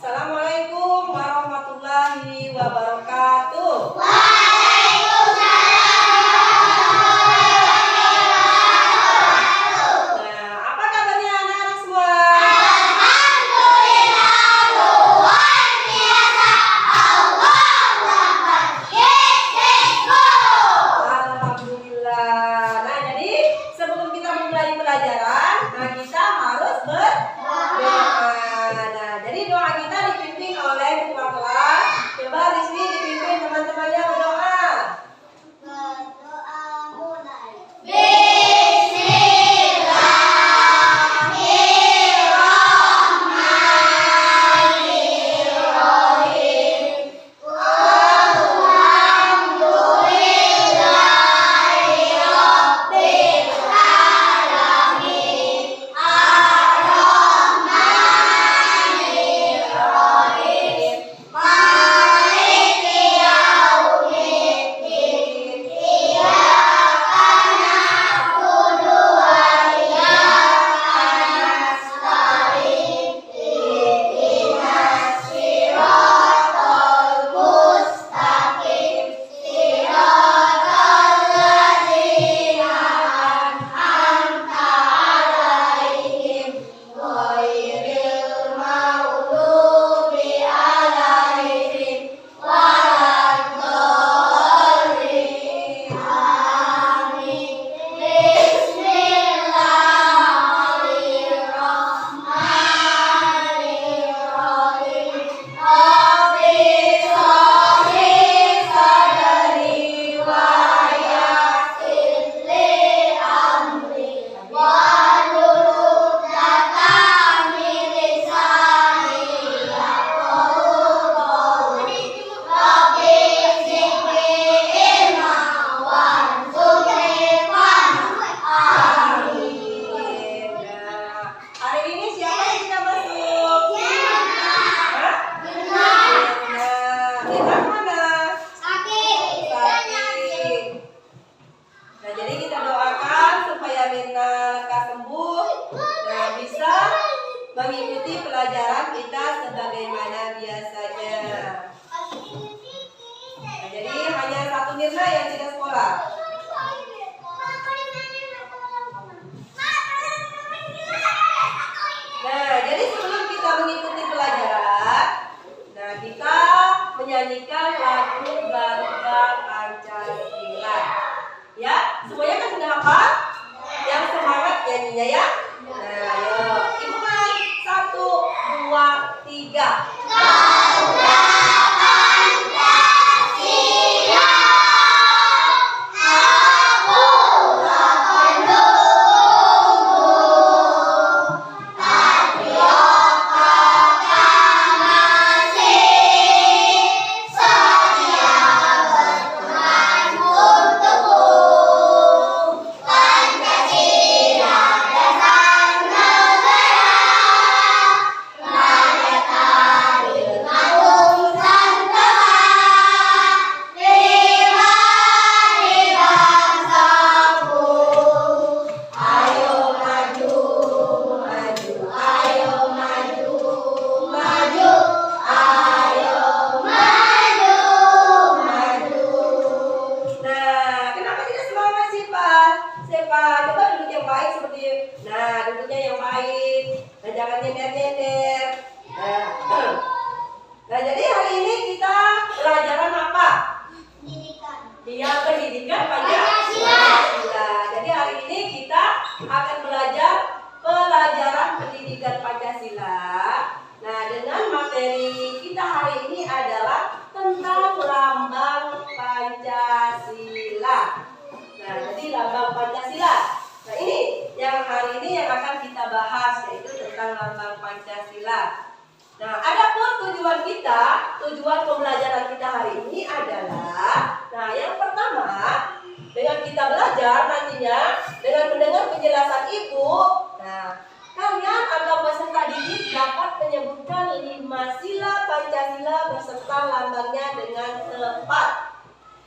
Assalamualaikum warahmatullahi wabarakatuh. Mengikuti pelajaran kita sebagaimana biasanya. Nah, jadi hanya satu Mirna yang tidak sekolah. Nah, jadi sebelum kita mengikuti pelajaran, nah kita menyanyikan lagu Garuda Pancasila. Ya, semuanya kan sudah hafal? Yang semangat nyanyinya ya. Nah, yuk. Ibu mulai. 1, 2, 3. Garuda Pancasila, aku akan dukung. Patriota masih setia berteman untukku. Pancasila dasar negara. Nah, duduknya yang baik. Nah, jangan nyender-nyender. Nah, jadi hari ini kita pelajaran apa? Pendidikan. Iya, pendidikan Pancasila. Jadi hari ini kita akan belajar pelajaran pendidikan Pancasila. Nah, dengan materi kita hari ini adalah tentang lambang Pancasila. Nah, jadi lambang Pancasila. Nah, ini yang hari ini yang akan kita bahas, yaitu tentang lambang Pancasila. Nah, adapun tujuan pembelajaran kita hari ini adalah, nah yang pertama, dengan kita belajar nantinya, dengan mendengar penjelasan Ibu, nah kalian atau peserta didik dapat menyebutkan 5 sila Pancasila beserta lambangnya dengan tepat.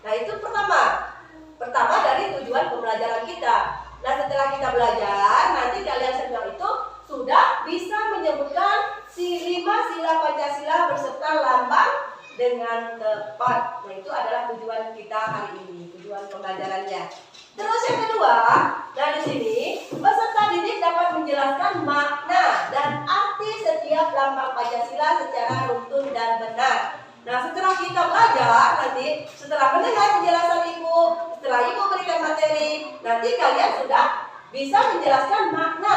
Nah, itu pertama dari tujuan pembelajaran kita. Nah, setelah kita belajar, nanti kalian semua itu sudah bisa menyebutkan 5 sila Pancasila berserta lambang dengan tepat. Nah, itu adalah tujuan kita hari ini, tujuan pembelajarannya. Terus yang kedua, nah di sini peserta didik dapat menjelaskan makna dan arti setiap lambang Pancasila secara runtun dan benar. Nah, setelah kita belajar nanti, setelah mendengar penjelasan ibu, setelah ibu berikan materi, nanti kalian sudah bisa menjelaskan makna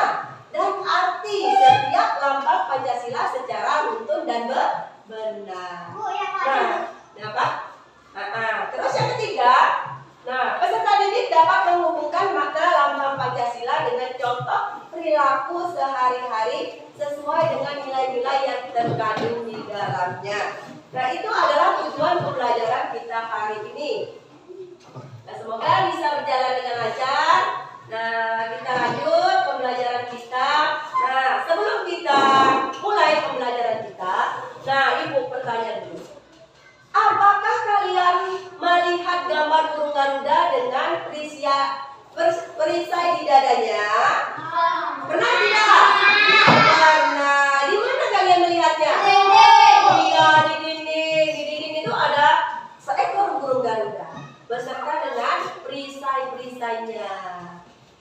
dan arti setiap lambang Pancasila secara runtun dan benar. Nah, apa? Terus yang ketiga, nah, peserta didik dapat menghubungkan makna lambang Pancasila dengan contoh perilaku sehari-hari sesuai dengan nilai-nilai yang terkandung di dalamnya. Nah, itu adalah tujuan pembelajaran kita hari ini. Nah, semoga bisa berjalan dengan lancar. Nah, kita lanjut pembelajaran kita. Nah, sebelum kita mulai pembelajaran kita, nah, ibu bertanya dulu. Apakah kalian melihat gambar burung Garuda dengan perisai di dadanya? Pernah tidak? Pernah. Di mana kalian melihatnya? Iya, di dinding itu ada seekor burung Garuda beserta dengan perisai-perisainya.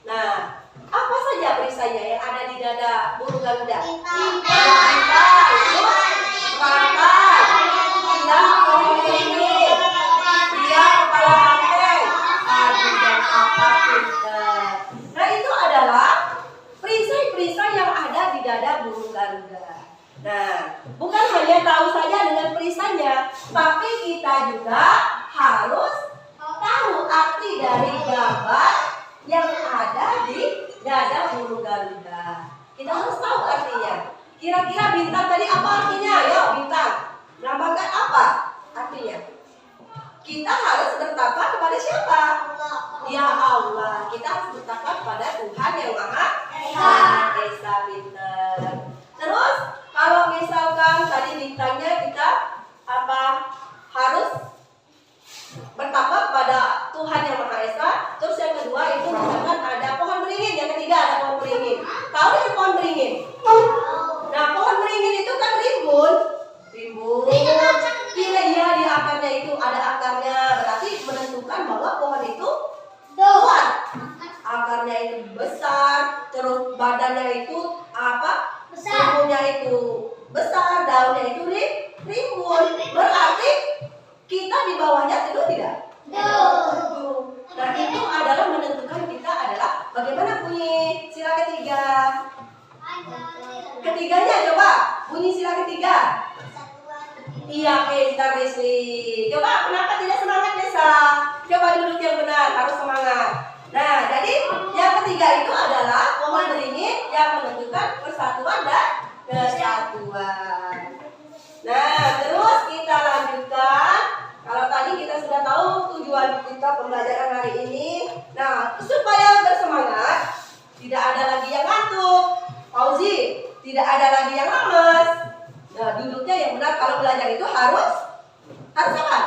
Nah, apa saja perisainya yang ada di dada burung Garuda? Bintang, rantai, pohon beringin, kepala banteng, dan apa pintar. Nah, itu adalah perisai-perisai yang ada di dada burung Garuda. Nah, bukan hanya tahu saja dengan perisainya, tapi kita juga harus tahu arti dari gambar yang ada di dada burung Garuda. Kita harus tahu artinya. Kira-kira bintang tadi apa artinya? Ayo, bintang. Melambangkan apa artinya? Kita harus bertakwa kepada siapa? Ya Allah. Kita harus bertakwa kepada Tuhan yang Maha Esa, pintar. Terus kalau misalkan tadi bintangnya kita apa? Harus bertakwa kepada Tuhan yang Maha Esa. Terus yang kedua itu misalkan ada pohon beringin. Yang ketiga ada pohon beringin. Tahu nih pohon beringin? Nah, pohon beringin itu kan rimbun. Iya, di akarnya itu ada akarnya. Berarti menentukan bahwa pohon itu kuat. Akarnya itu besar, terus badannya itu apa? Daunnya itu besar, daunnya itu rimbun. Berarti kita di bawahnya teduh tidak? Nah, itu adalah menentukan kita adalah bagaimana bunyi sila ketiga. Ketiganya coba bunyi sila ketiga. Iya, pintar Risli. Coba kenapa tidak semangat Desa? Coba duduk yang benar, harus semangat. Nah, jadi yang ketiga itu adalah pohon beringin yang menentukan persatuan dan kesatuan. Nah, terus kita lanjutkan. Kalau tadi kita sudah tahu tujuan kita pembelajaran hari ini. Nah, supaya bersemangat, tidak ada lagi yang ngantuk. Fauzi, tidak ada lagi yang lemes. Nah, duduknya yang benar kalau belajar itu harus apa?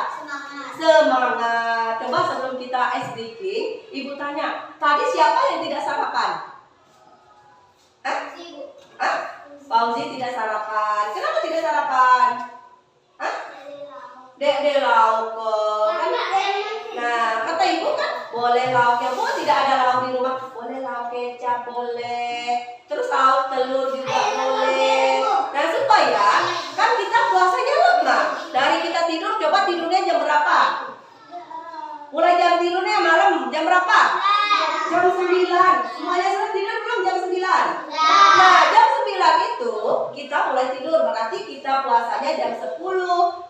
Semangat. Coba sebelum kita ice breaking, ibu tanya, tadi siapa yang tidak sarapan? Fauzi tidak sarapan. Kenapa tidak sarapan? Dek lauk. Nah, kata ibu kan boleh lauknya. Bu, tidak ada lauk di rumah. Boleh lauk kecap, boleh. Terus lauk telur juga boleh. Nah, supaya kan kita puasanya lemah. Dari kita tidur, coba tidurnya jam berapa? Mulai jam tidurnya malam jam berapa? Jam 9. Semuanya sudah tidur belum jam 9? Nah, jam 9 itu kita mulai tidur. Berarti kita puasanya jam 10,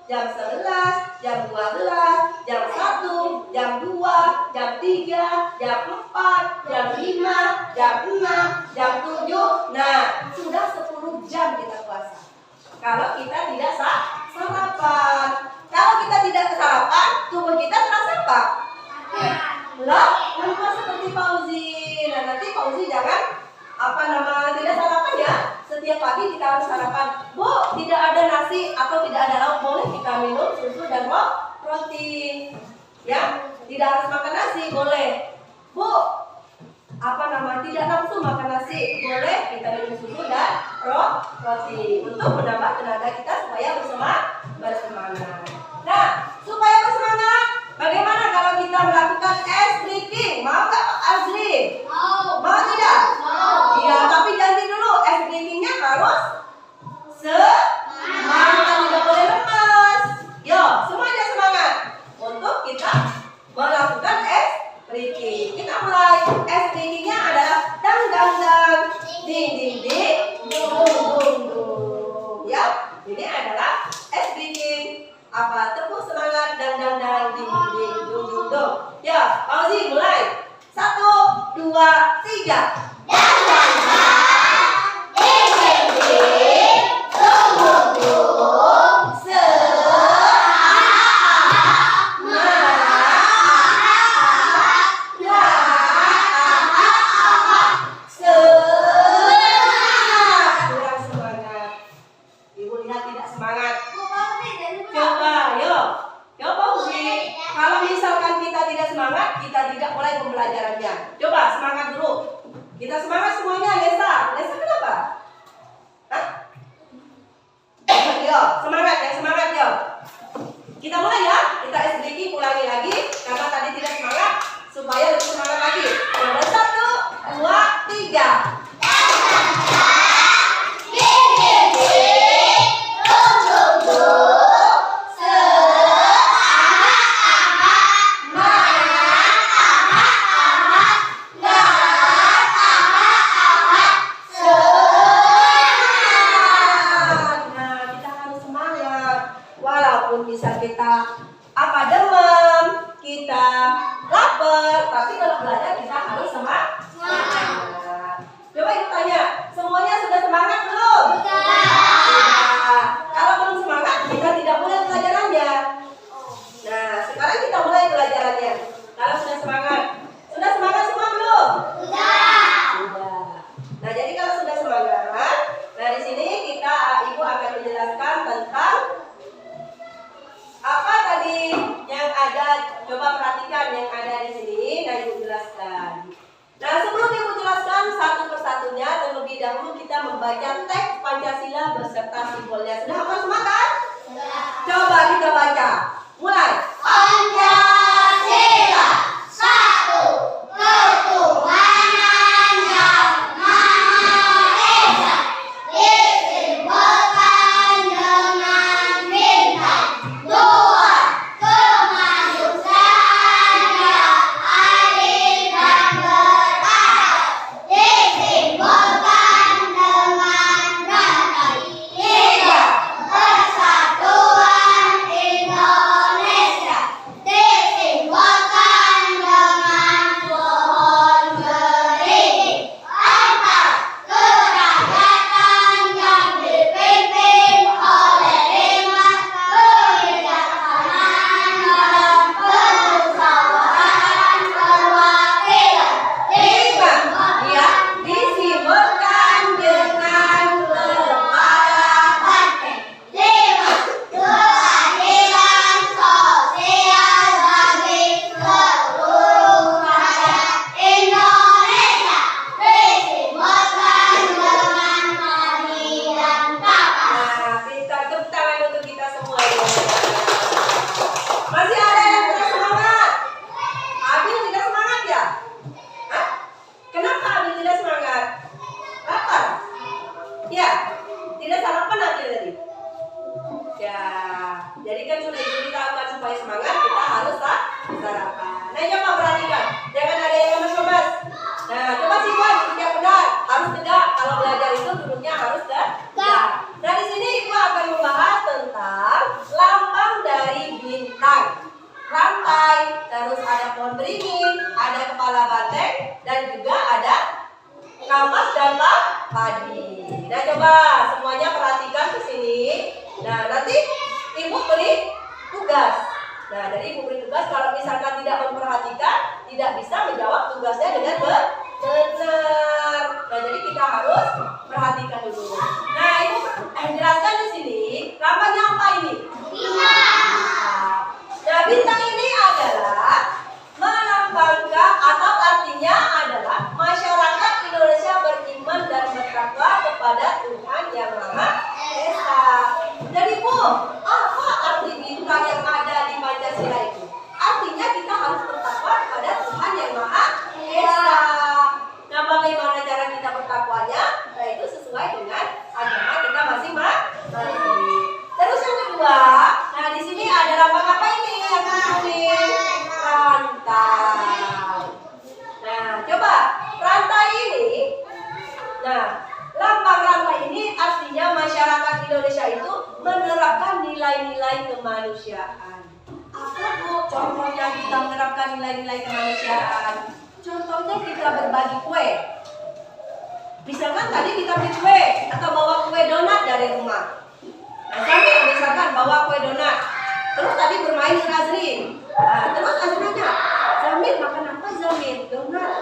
jam 11, jam 12, jam 1, jam 2, jam 3, jam 4, jam 5, jam 6, jam 7. Nah, sudah 10 jam kita puasa. Kalau kita tidak sarapan. Kalau kita tidak sarapan, tubuh kita terasa apa? Lemas seperti Fauzi. Nah, nanti Fauzi jangan tidak sarapan ya. Setiap pagi kita harus sarapan. Bu, tidak ada nasi atau tidak ada lauk, boleh kita minum susu dan roti. Ya, tidak harus makan nasi, boleh. Bu, tidak nafsu makan nasi, boleh kita minum susu dan roti. roti untuk menambah tenaga kita supaya bersemangat. Nah, supaya bersemangat, bagaimana kalau kita melakukan ice breaking? Mau nggak Pak Azri? Mau tidak? Iya, tapi janji dulu ice breakingnya harus semangat, tidak boleh lemas. Yo, semuanya semangat untuk kita melakukan ice breaking. Kita mulai. Ice breakingnya adalah dang dang dang, ding ding ding, dung dung dung. Ya, ini adalah ice breaking. Apa? Tepuk semangat dang dang dang, ding ding ding, dung dung dung. Ya, Fauzi mulai. 1, 2, 3. Dang dang dang, ding ding ding, dung dung dung. Pembelajarannya. Coba semangat dulu. Kita semangat semuanya, Lesa. Lesa kenapa? Hah? Yo, semangat ya, semangat yo. Kita mulai ya. Kita SDG ulangi lagi karena tadi tidak semangat supaya lebih semangat lagi. Ada 1, 2, 3. Bisa kita demam, kita lapar, tapi kalau belajar kita harus semangat. Coba ibu tanya, semuanya sudah semangat belum? Sudah. Kalau belum semangat, kita tidak mulai pelajarannya. Nah, sekarang kita mulai pelajarannya. Kalau sudah semangat semua belum? Sudah. Nah, jadi kalau sudah semangat, nah di sini ibu akan menjelaskan tentang apa tadi yang ada. Coba perhatikan yang ada di sini dan ibu jelaskan. Nah, sebelum ibu jelaskan satu persatunya, terlebih dahulu kita membaca teks Pancasila beserta simbolnya. Sudah hafal semua kan? Coba kita baca. Mulai. Pancasila, satu ketuhanan yang maha esa, disimbolkan dengan bintang. 2, kemanusiaan yang adil dan beradab, disimbolkan dengan rantai. 3, persatuan Indonesia, disimbolkan dengan pohon beringin. 4, kerakyatan yang dipimpin oleh 5 kebijaksanaan dalam permusyawaratan perwakilan. 5, ya, disimbolkan dengan kepala banteng. 5, keadilan sosial bagi seluruh rakyat Indonesia, disimbolkan dengan keadilan kakak. Nah, pintar, tepuk tangan untuk kita semua ya. Masih ada yang tidak semangat? Abil tidak semangat ya? Hah? Kenapa Abil tidak semangat? Lapar? Ya, tidak sarapan Abil tadi? Ya, jadi kan sudah diberitahukan supaya semangat kita harus sarapan. Nah, coba perhatikan, jangan ada yang lemas-lemas. Nah, coba simpan yang benar, harus tegak. Kalau belajar itu duduknya harus tegak. Nah, di sini ibu akan membahas tentang lambang dari bintang, rantai, terus ada pohon beringin, ada kepala banteng, dan juga ada kampas dan padi. Nah, coba semuanya perhatikan ke sini. Nah, nanti ibu beri tugas. Nah, dari ibu beri tugas, kalau misalkan tidak memperhatikan, tidak bisa menjawab tugasnya dengan benar. Nah, jadi kita harus perhatikan dulu. Nah, ibu jelaskan di sini, lambangnya apa ini? Nah, bintang ini adalah melambangkan atau artinya adalah masyarakat Indonesia beriman dan bertakwa kepada Tuhan Yang Maha kemanusiaan. Apa Bu contohnya kita menerapkan nilai-nilai kemanusiaan? Contohnya kita berbagi kue. Misalkan tadi kita beli kue atau bawa kue donat dari rumah. Nah, sambil misalkan bawa kue donat. Terus tadi bermain dengan Azrin. Nah, terus Azrin nanya, Zamil makan apa Zamil? Donat.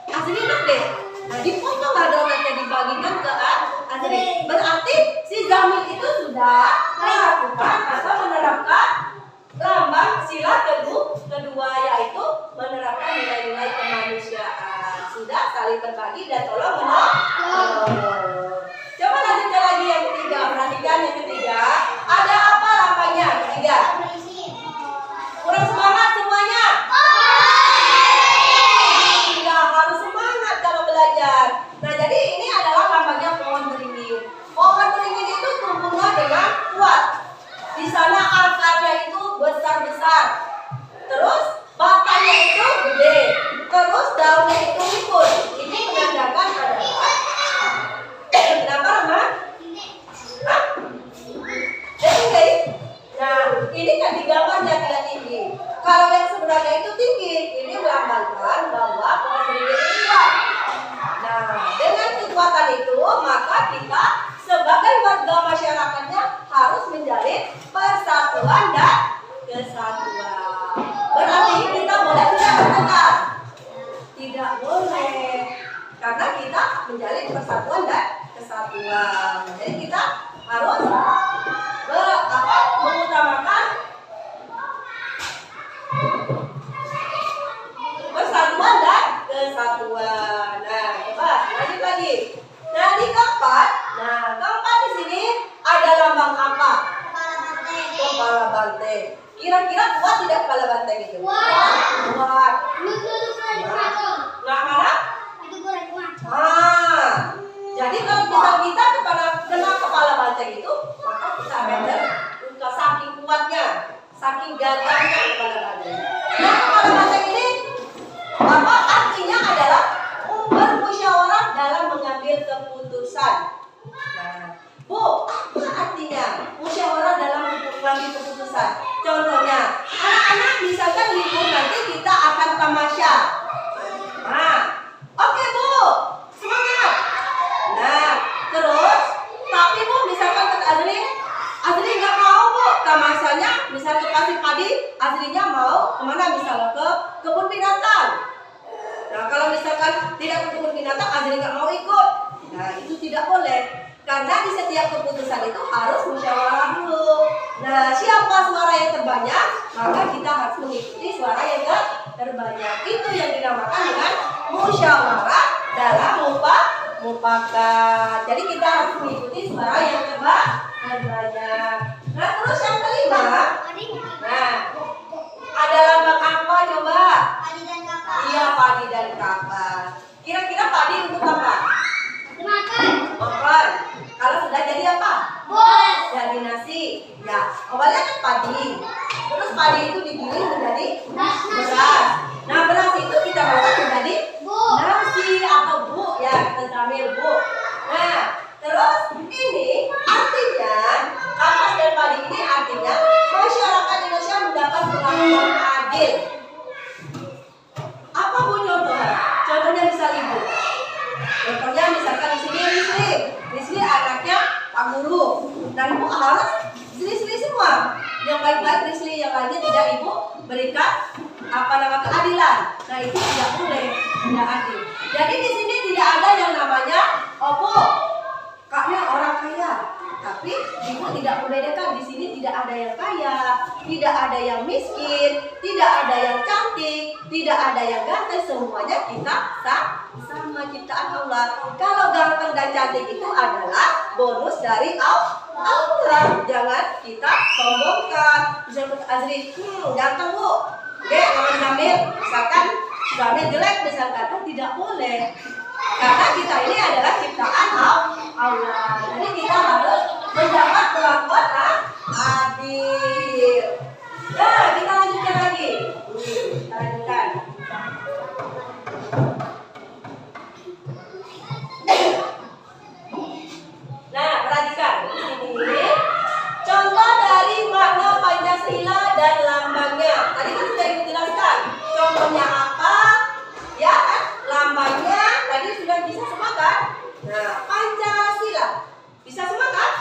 Azrin enak deh. Nah, dipotonglah donatnya dibagikan ke Azrin. Berarti si Zamil itu sudah melakukan atau menerapkan lambang sila kedua, yaitu menerapkan nilai-nilai kemanusiaan. Sudah saling berbagi dan tolong menolong. Coba lanjutkan lagi yang ketiga. Perhatikan yang ketiga. Ada apa lambangnya? Ketiga. Kurang semangat semuanya. Tidak harus semangat kalau belajar. Nah, jadi ini adalah lambangnya pohon beringin. Pohon beringin itu tumbuhnya dengan kuat. Di sana akarnya itu besar-besar. Terus batangnya itu gede. Terus daunnya itu liput. Ini menandakan adalah kenapa Rahman? Hah? Tinggi. Nah, ini kan di gambarnya tidak tinggi. Kalau yang sebenarnya itu tinggi, ini melambangkan bahwa pohon beringin itu kuat. Nah, dengan kekuatan itu maka kita sebagai warga masyarakatnya harus menjalin persatuan dan kesatuan. Berarti kita boleh tidak bertengkar? Tidak boleh, karena kita menjalin persatuan dan kesatuan. Jadi kita harus mengutamakan persatuan dan kesatuan. Nah, coba lanjut lagi. Nah, di keempat di sini ada lambang apa? Kepala banteng. Kira-kira kuat tidak kepala banteng itu? Kuat. Nah, mana? Jadi kalau kita kena kepala banteng itu, maka kita akan terluka saking kuatnya, saking gagahnya kepala banteng. Nah, kepala banteng ini apa artinya adalah bermusyawarah dalam mengambil keputusan. Nah, Bu, apa artinya musyawarah dalam mengambil keputusan? Contohnya, anak-anak misalkan libur nanti kita akan tamasya. Nah, oke Bu, semangat. Nah, terus, tapi Bu misalkan kata Azri nggak mau Bu tamasyanya, misal ke pasir padi, Azrinya mau kemana? Misalnya ke kebun binatang. Nah, kalau misalkan tidak ke kebun binatang, Azri nggak mau ikut. Nah, itu tidak boleh. Karena di setiap keputusan itu harus musyawarah dulu. Nah, siapa suara yang terbanyak, maka kita harus mengikuti suara yang terbanyak. Itu yang dinamakan dengan musyawarah dalam mufakat. Jadi kita harus mengikuti suara yang terbanyak. Nah, terus yang kelima, nah, ada lambang apa coba? Padi dan kapas. Iya, padi dan kapas. Kira-kira padi untuk apa? Makan. Makan. Kalau sudah jadi apa? Beras. Jadi nasi. Ya, awalnya kan padi. Terus padi itu digiling menjadi beras. Nah, beras itu kita masak menjadi nasi atau bu, ya kita sambil bu. Nah, terus ini artinya kapas dan padi ini artinya masyarakat Indonesia mendapat perlakuan adil. Apa Bu contohnya? Contohnya misal ibu. Contohnya misalkan di sini Rizli anaknya Pak Guru. Dan ibu harus Rizli semua. Yang baik-baik Rizli, yang lainnya tidak ibu berikan keadilan. Nah, itu tidak boleh, tidak adil. Jadi di sini tidak ada yang namanya kaknya orang kaya. Tapi ibu tidak membedakan, di sini tidak ada yang kaya, tidak ada yang miskin, tidak ada yang cantik, tidak ada yang ganteng, semuanya kita sama ciptaan Allah. Kalau ganteng dan cantik itu adalah bonus dari Allah. Jangan kita sombongkan. Misalkan Azri, ganteng Bu, lawan Zamil, misalkan Zamil jelek misalkan, kan tidak boleh. Karena kita ini adalah ciptaan Allah. Jadi kita harus mendapat perlakuan adil. Nah, kita lanjutkan lagi. Kita lanjutkan. Nah, perhatikan di sini contoh dari makna sepakat? Nah, Pancasila. Bisa sepakat?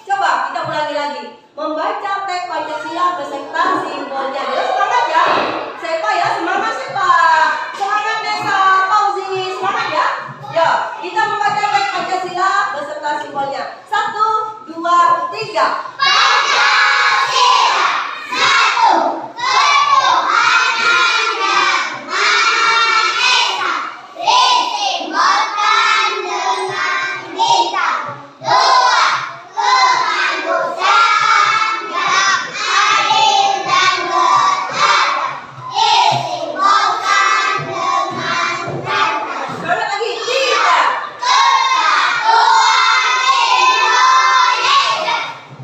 Coba kita ulangi lagi. Membaca teks Pancasila beserta simbolnya. Jadi semangat ya. Sepa ya, semangat Sepa. Semangat Desa Fauzi, semangat ya. Ya, kita membaca teks Pancasila beserta simbolnya. 1, 2, 3. Pancasila satu, ketuhanan yang Maha Esa, disimbolkan dengan bintang. Dua, kemanusiaan yang adil dan beradab, disimbolkan dengan rata. Sekali lagi, 3. Kesatuan Indonesia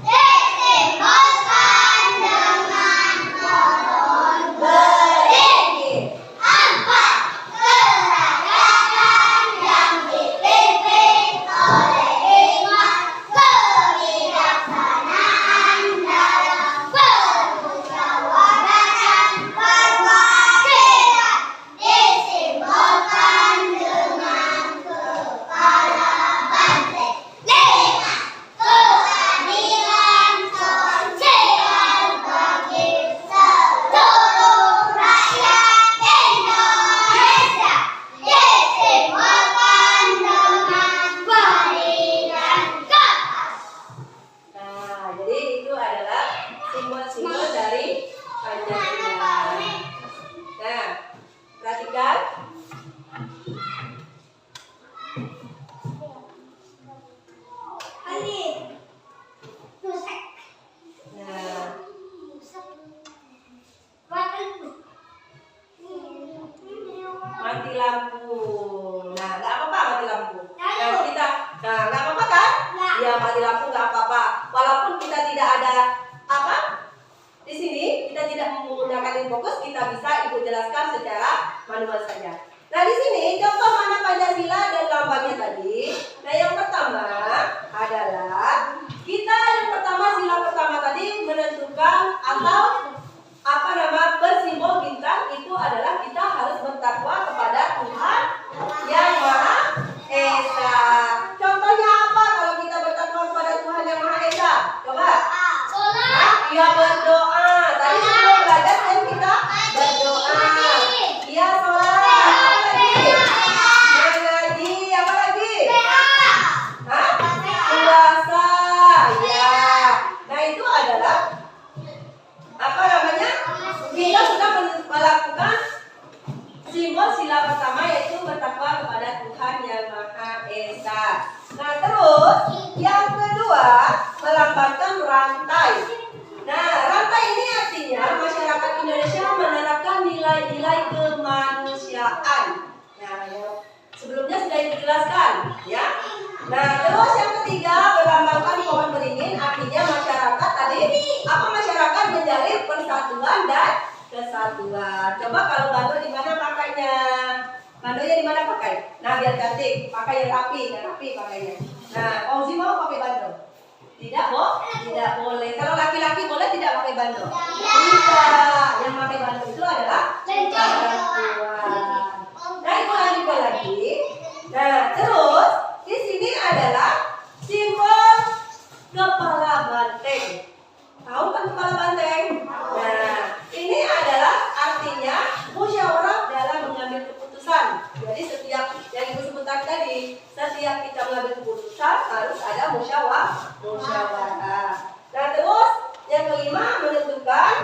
disimbolkan dengan pohon beringin. 4. Kerajaan yang dipimpin oleh hikmat, kebijaksanaan dalam permusyawaratan perwakilan, disimbolkan dengan kepala banteng. 5. Keadilan sosial bagi seluruh rakyat Indonesia, disimbolkan dengan peri dan kapas. Nah, jadi itu adalah simbol-simbol dari Pancasila. Nah, perhatikan. Nah, mati lampu. Nah, nggak apa-apa mati lampu. Nah, nggak apa-apa kan? Nggak. Ya, mati lampu nggak apa-apa. Walaupun kita tidak ada apa di sini, kita tidak menggunakan fokus, kita bisa ibu jelaskan secara manual saja. Nah, di sini contoh mana Pancasila dan lambangnya tadi. Nah, yang pertama adalah yang pertama tadi menentukan atau bersimbol bintang itu adalah kita harus bertakwa kepada Tuhan yang Maha Esa. Contohnya apa kalau kita bertakwa kepada Tuhan yang Maha Esa? Coba. Iya, berdoa. Tadi sebelum belajar kan kita berdoa. Iya, sholat. Apa lagi? Mengaji. Apa lagi? Hah? Puasa. Ya. Nah, itu adalah kita sudah melakukan simbol sila pertama, yaitu bertakwa kepada Tuhan yang Maha Esa. Nah, terus yang kedua melambangkan rantai. Nah, rantai ini artinya masyarakat Indonesia menerapkan nilai-nilai kemanusiaan. Nah, sebelumnya sudah dijelaskan, ya. Nah, terus yang ketiga melambangkan pohon beringin, artinya masyarakat tadi masyarakat menjalin persatuan dan kesatuan. Coba kalau bando di mana pakainya? Bandonya di mana pakai? Nah, biar cantik, pakai yang rapi pakainya. Nah, Fauzi mau pakai bando? Tidak, tidak boleh. Kalau laki-laki boleh tidak pakai bando? Tidak. Yang pakai bando itu adalah perempuan. Nah, itu lanjutkan lagi. Nah, terus di sini adalah simbol kepala banteng. Tahu kan kepala banteng? Nah, ini adalah artinya musyawarah dalam mengambil keputusan. Jadi setiap yang ibu sebutkan tadi, setiap kita mengambil keputusan harus ada musyawarah. Nah, terus yang kelima menentukan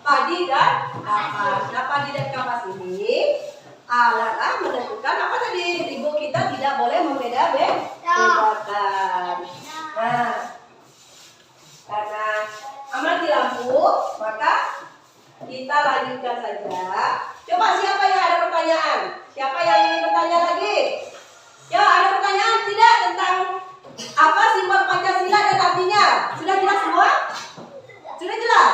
padi dan kapas. Nah, padi dan kapas ini adalah menentukan apa tadi? Ibu kita tidak boleh membeda-bedakan. Nah, karena amati lampu, maka kita lanjutkan saja. Coba siapa yang ada pertanyaan? Siapa yang ingin bertanya lagi? Ya, ada pertanyaan tidak tentang apa simbol Pancasila dan artinya? Sudah jelas semua? Sudah jelas?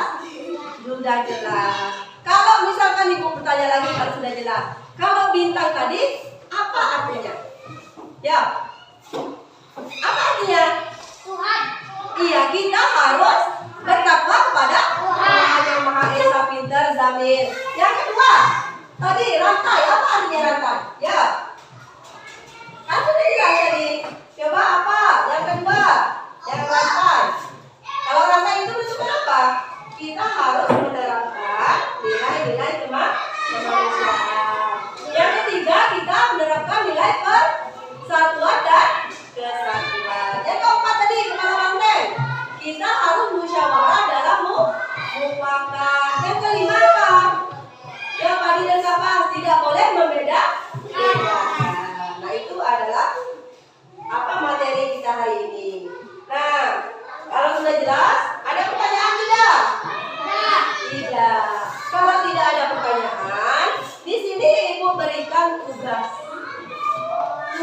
Sudah jelas. Kalau misalkan ibu bertanya lagi kalau sudah jelas. Kalau bintang tadi, apa artinya? Ya. Apa artinya? Tuhan. Iya, kita harus bertakwa kepada Tuhan yang Maha Esa, pintar, zamin. Yang kedua, tadi rantai. Apa artinya rantai? Ya.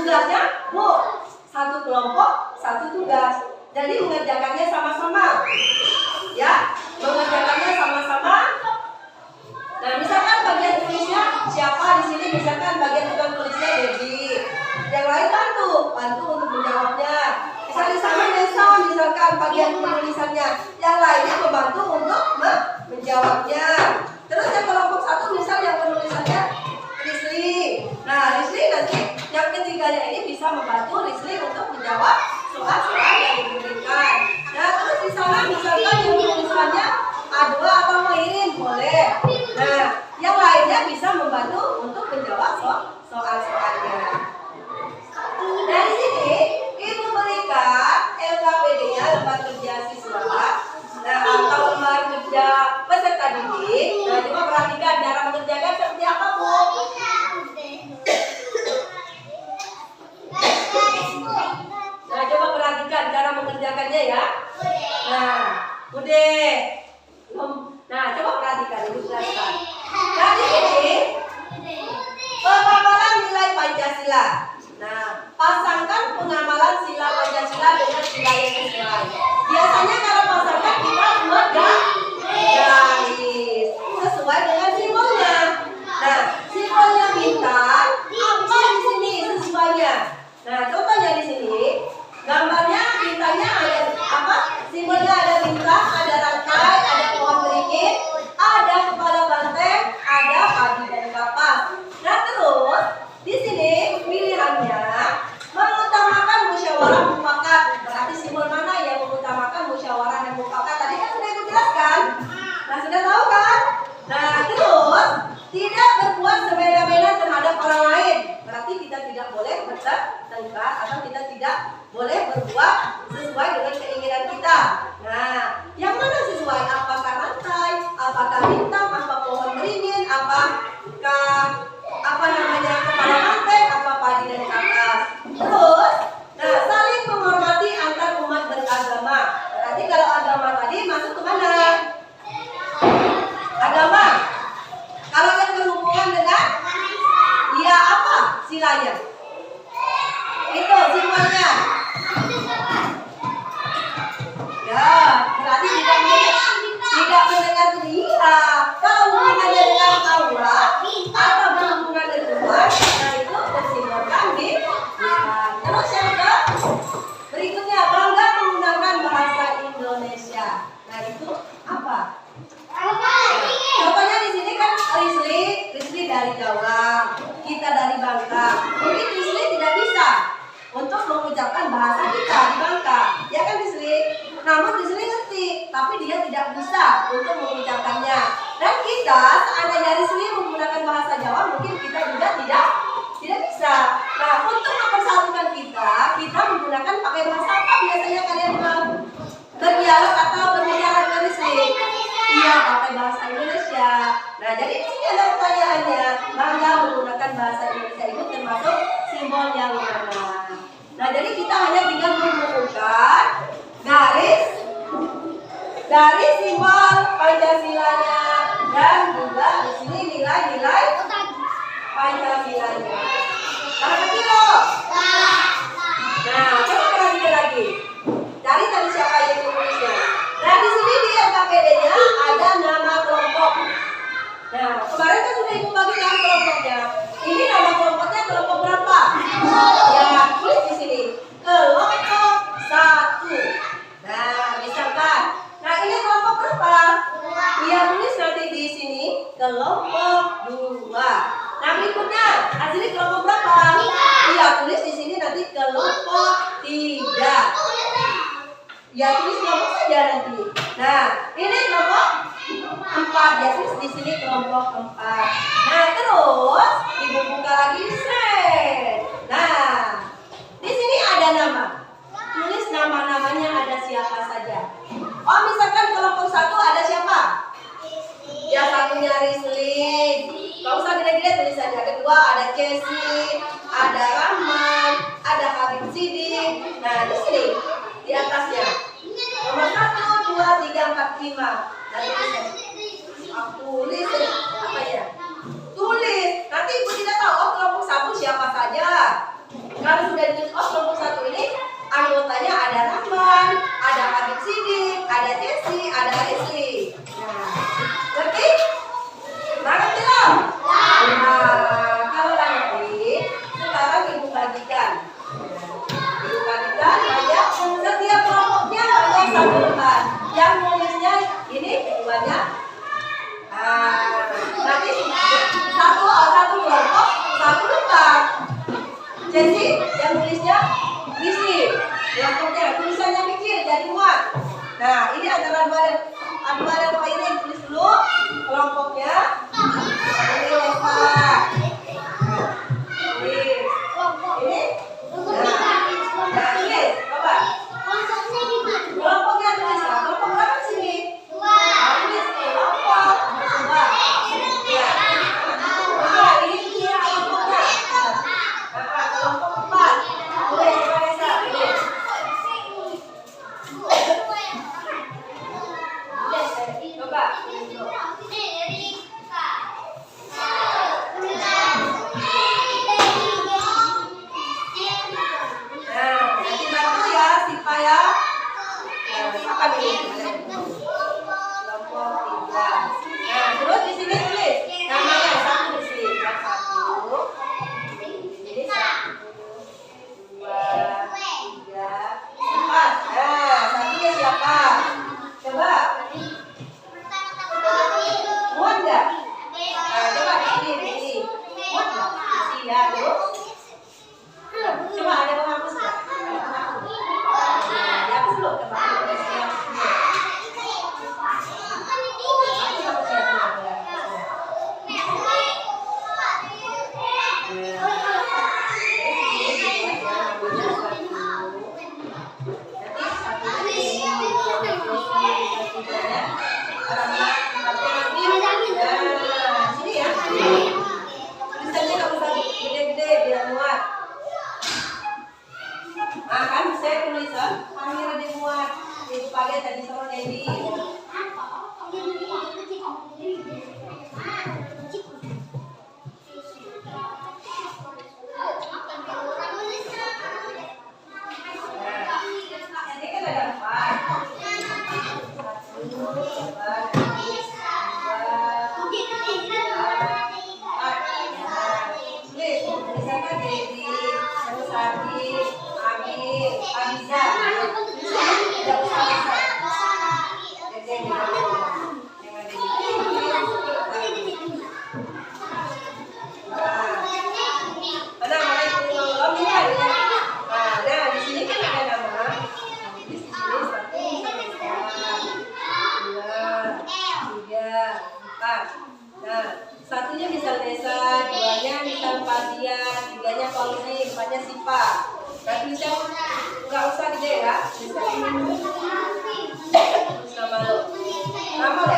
tugasnya, Bu, satu kelompok, satu tugas. Jadi mengerjakannya sama-sama. Ya, mengerjakannya sama-sama. Nah, misalkan bagian tulisnya siapa di sini? Misalkan bagian tukang tulisnya Debbie. Yang lain bantu untuk menjawabnya. Misalnya di sana Nesa, misalkan bagian penulisannya. Yang lainnya membantu untuk menjawabnya. Terus yang kelompok satu misal yang penulisannya Risli. Nah, Risli nanti yang ketiganya ini bisa membantu Risli untuk menjawab soal-soal yang diberikan. Nah, terus di sana misalkan yang penulisannya A2 atau Mairin boleh. Nah, yang lainnya bisa membantu untuk menjawab soal-soalnya. Dari sini Ibu berikan LKPD-nya, lembar kerja siswa, nah, atau lembar kerja peserta didik. Nah, coba perhatikan cara mengerjakan seperti apa, Bu? Nah, coba perhatikan cara mengerjakannya ya. Nah, Bude. Nah, coba perhatikan, Ibu jelaskan. Nah, di sini pengamalan nilai Pancasila. Nah, pasangkan pengamalan sila Pancasila dengan sila yang sesuai. Biasanya kalau pasangkan kita buat garis sesuai dengan simbolnya. Nah, simbolnya bintang, apa di sini sesuainya? Nah, contohnya di sini gambarnya bintangnya ada apa? Simbolnya ada bintang, ada rantai, ada pohon beringin, ada kepala banteng, ada padi dan kapas. Nah, terus di sini pilihannya mengutamakan musyawarah mufakat. Berarti simbol mana yang mengutamakan musyawarah dan mufakat? Tadi kan sudah dijelaskan. Nah, sudah tahu kan? Nah, terus tidak berbuat semena-mena terhadap orang lain. Berarti kita tidak boleh bertengkar atau kita tidak boleh berbuat sesuai dengan keinginan kita. Nah, yang mana sesuai? Apakah rantai? Apakah bintang? Apa pohon beringin? Apakah kepala banteng? Apa padi dan kapas? Terus, nah, saling menghormati antar umat beragama. Berarti kalau agama tadi masuk ke mana? Agama. Kalau yang berhubungan dengan ya apa silanya? Itu simbolnya. Ya, berarti tidak mendengar dia. Kalau hubungannya dengan Allah atau berhubungan dengan Tuhan, nah itu bersimbolkan di Tuhan. Terus yang berikutnya, bangga menggunakan bahasa Indonesia. Nah itu apa? Contohnya di sini kan Risli dari Jawa, kita dari Bangka. Mungkin Risli tidak bisa untuk mengucapkan bahasa kita di Bangka, ya kan Risli? Namun Risli ngerti, tapi dia tidak bisa untuk mengucapkannya. Dan kita, seandainya Risli menggunakan bahasa Jawa, mungkin kita juga tidak bisa. Nah, untuk mempersatukan kita menggunakan pakai bahasa apa biasanya kalian berdialog atau berbicara dengan Risli? Iya, pakai bahasa Indonesia. Nah, jadi di sini ada pertanyaannya, bangga menggunakan bahasa Indonesia itu termasuk simbol yang mana? Nah, jadi kita hanya tinggal mengumpulkan garis dari simbol Pancasilanya dan juga di sini nilai-nilai Pancasilanya. Ngerti loh? Nah, coba perhatikan lagi. Dari tadi siapa yang menulisnya? Nah, di sini di LKPD-nya ada nama kelompok. Nah, kemarin kan sudah Ibu bagikan kelompoknya. Ini nama kelompoknya kelompok berapa? Ya, tulis di sini. Kelompok 1. Nah, misalkan. Nah, ini kelompok berapa? Iya, tulis nanti di sini kelompok 2. Nah, berikutnya, hasilnya kelompok berapa? Iya, tulis di sini nanti kelompok 3. Ya, tulis kelompok saja nanti. Nah, ini kelompok 4. Ya, tulis di sini kelompok 4. Nah, terus Ibu buka lagi set. Nah, di sini ada nama. Tulis nama-namanya ada siapa saja. Oh, misalkan kelompok 1 ada siapa? Yang satunya Risli. Kalau usah gede-gede tulis saja. Kedua ada Cesi, ada Rahman, ada Habib Sidik. Nah, di sini di atasnya nomor 1, 2, 3, 4, 5. Nah, tulis apa ya? Tulis. Nanti Ibu tidak tahu kelompok 1 siapa saja. sudah ditulis, oh kelompok 1 ini anggotanya ada Rahman, ada Habib Sidik, ada Jesse, ada Leslie. Nah, ngerti? Ngerti belum? Nah, kalau ngerti, sekarang ibu bagikan. Ibu bagikan banyak, setiap kelompoknya banyak satu lembar. Yang nulisnya ini keduanya. Nanti satu kelompok satu lembar. Jadi yang nulisnya isi kelompoknya, tulisannya kecil jadi muat. Nah ini antara dua dan ini yang tulis dulu kelompoknya. Ini lompat. Ini. Nah tulis, coba. Kelompoknya tulis, kelompok berapa sini? Tulis kelompok 2. Ya. Nah, ini dia kelompoknya. Kelompok 4. Tulis, Vanessa, tulis. Coba. Nah, nanti bantu ya, Sipa ya. Siapa nih? Kelompok 3. Nah, terus di sini tulis namanya satu di sini. Yang 1. Ini 1, 2, 3, 4. Nah, satunya siapa? Coba. Muat nggak? Nah, coba di sini. Muat nggak? Isi ya, terus. Coba ada penghapus nggak? Dihapus dulu, coba. Saya tulisan, kami ada muat. Ibu pakai tadi sama Dewi. Ini kan ada 4. 1, 2, 3, 4. Tulisannya Dewi, Sari, Amin, Abiza. Tidak usah. Nah, di sini kan ada nama. Di sini 1, 2, 3, 4. Nah, satunya misal Nesa, 2-nya misal Fadia, 3-nya Fauzi, 4-nya Sipa. Nah, tulisan nggak usah gede ya. Nama lo. Nama lo.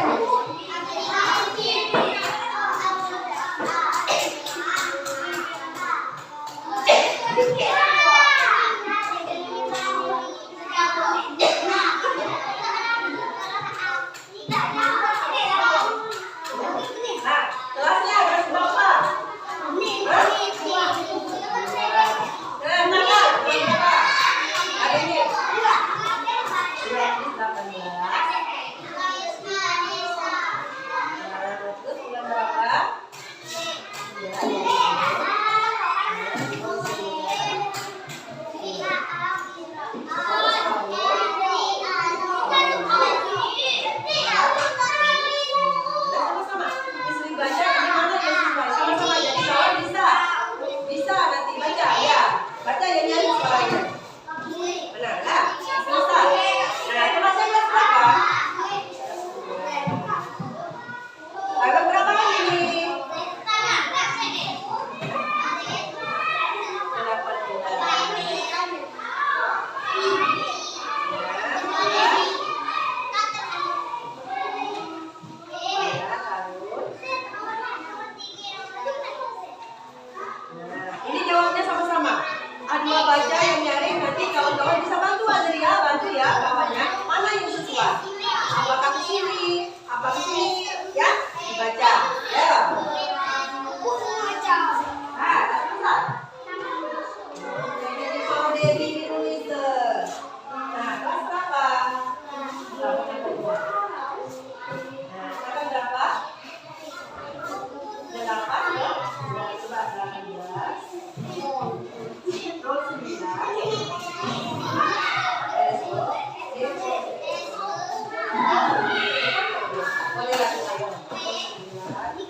Baby Louise. Nah, kelas berapa? Kelas yang kedua. Nah, sekarang berapa? 8 ya? Coba 18. Terus 9. Boleh lagi ayo. 9.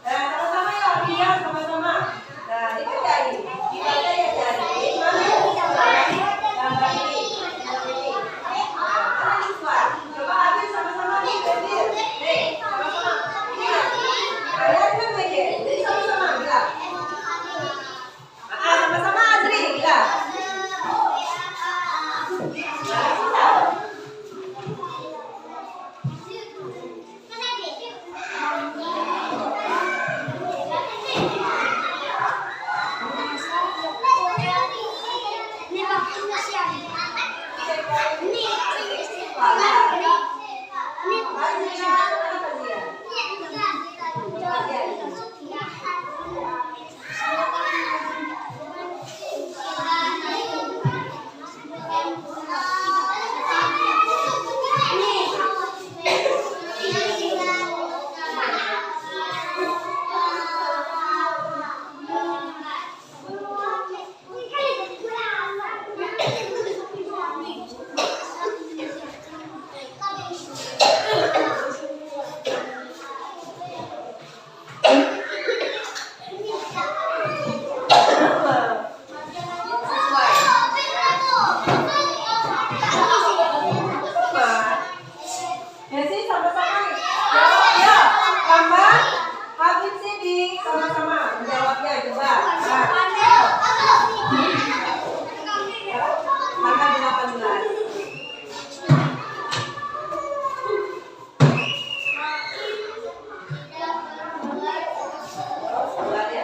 Nah, sama-sama ya, lihat sama-sama. Nah, dibaca ini. Dibaca ya jadi. Mana yang gambar ini? Gambar ini. Nah, mana siswa? Coba ambil sama-sama nih, ambil. Nih, sama-sama. Lihat. Nah, lihat kan aja. Jadi sama-sama bilang. Sama-sama Azri bilang. Nah, sudah. Hesi sama-sama nih. Jawab ya. Tambah. Habib Sidik sama-sama menjawabnya coba. Angka 18. Buat ya.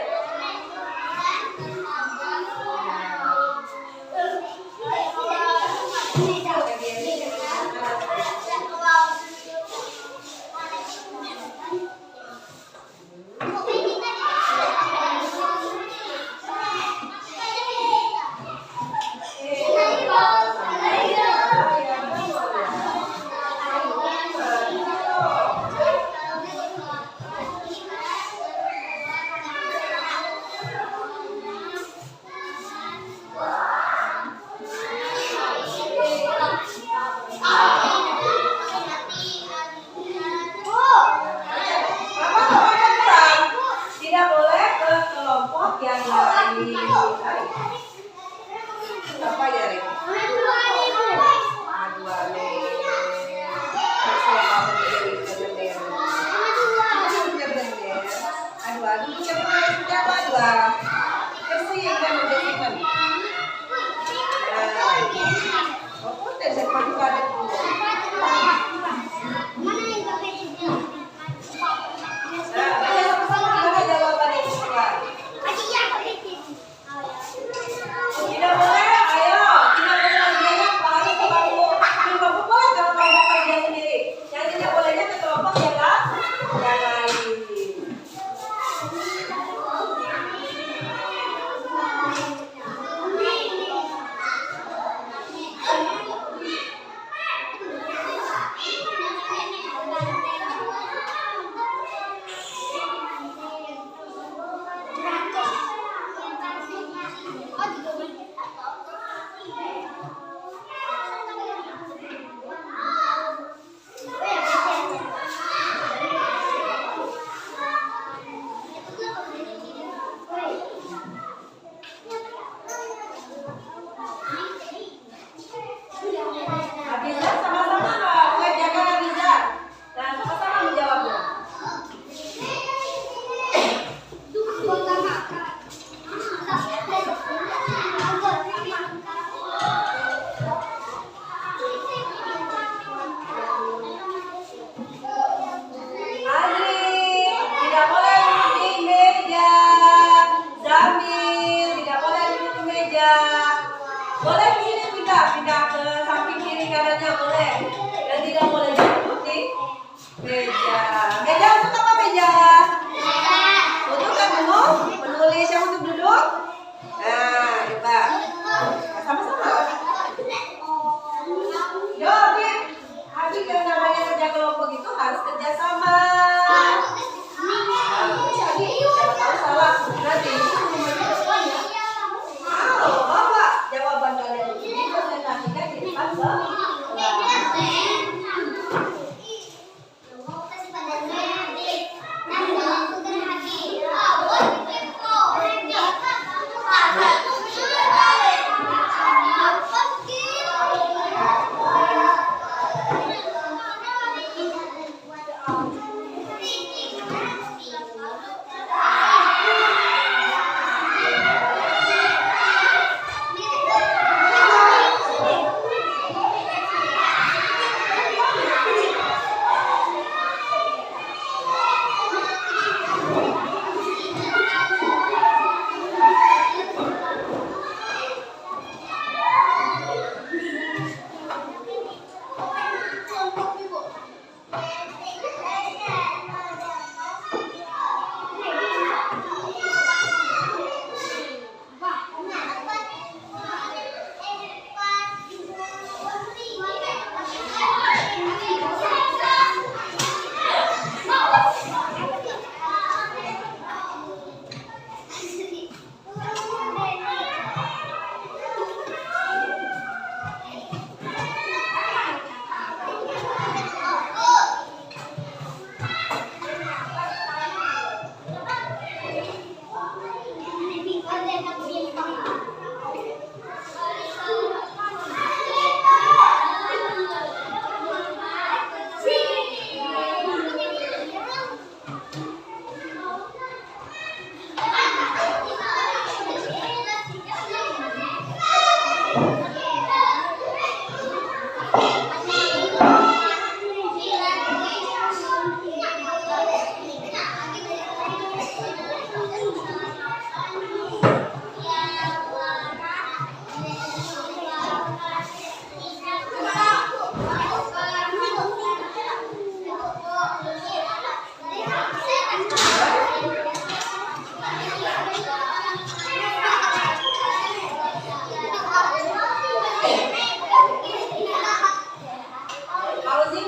Tidak boleh ke kelompok yang lain. Apa ya, Rik? Tidak boleh, ayo. Tidak boleh lagiannya harus ke bangku. Di bangku boleh kalau kelompok kerja sendiri. Yang tidak bolehnya ke kelompok yang lain. Nanti bawa jawaban kalian ini presentasikan di depan kelas.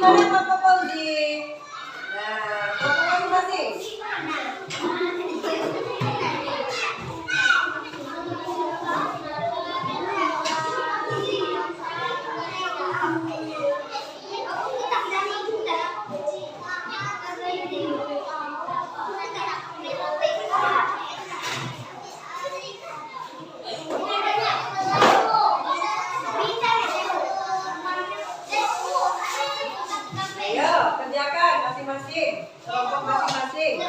Mana Pak Fauzi? Nah, foto masing-masing. Ayo, kerjakan masing-masing, kelompok masing-masing.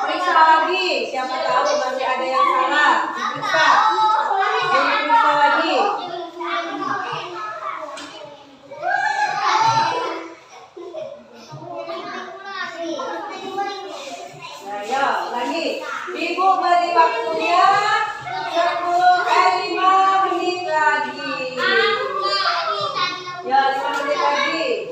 Periksa lagi, siapa tahu masih ada yang salah. Diperiksa. Diperiksa lagi. Nah, ya, lagi. Ibu beri waktunya 5 menit lagi. Ya, 5 menit lagi.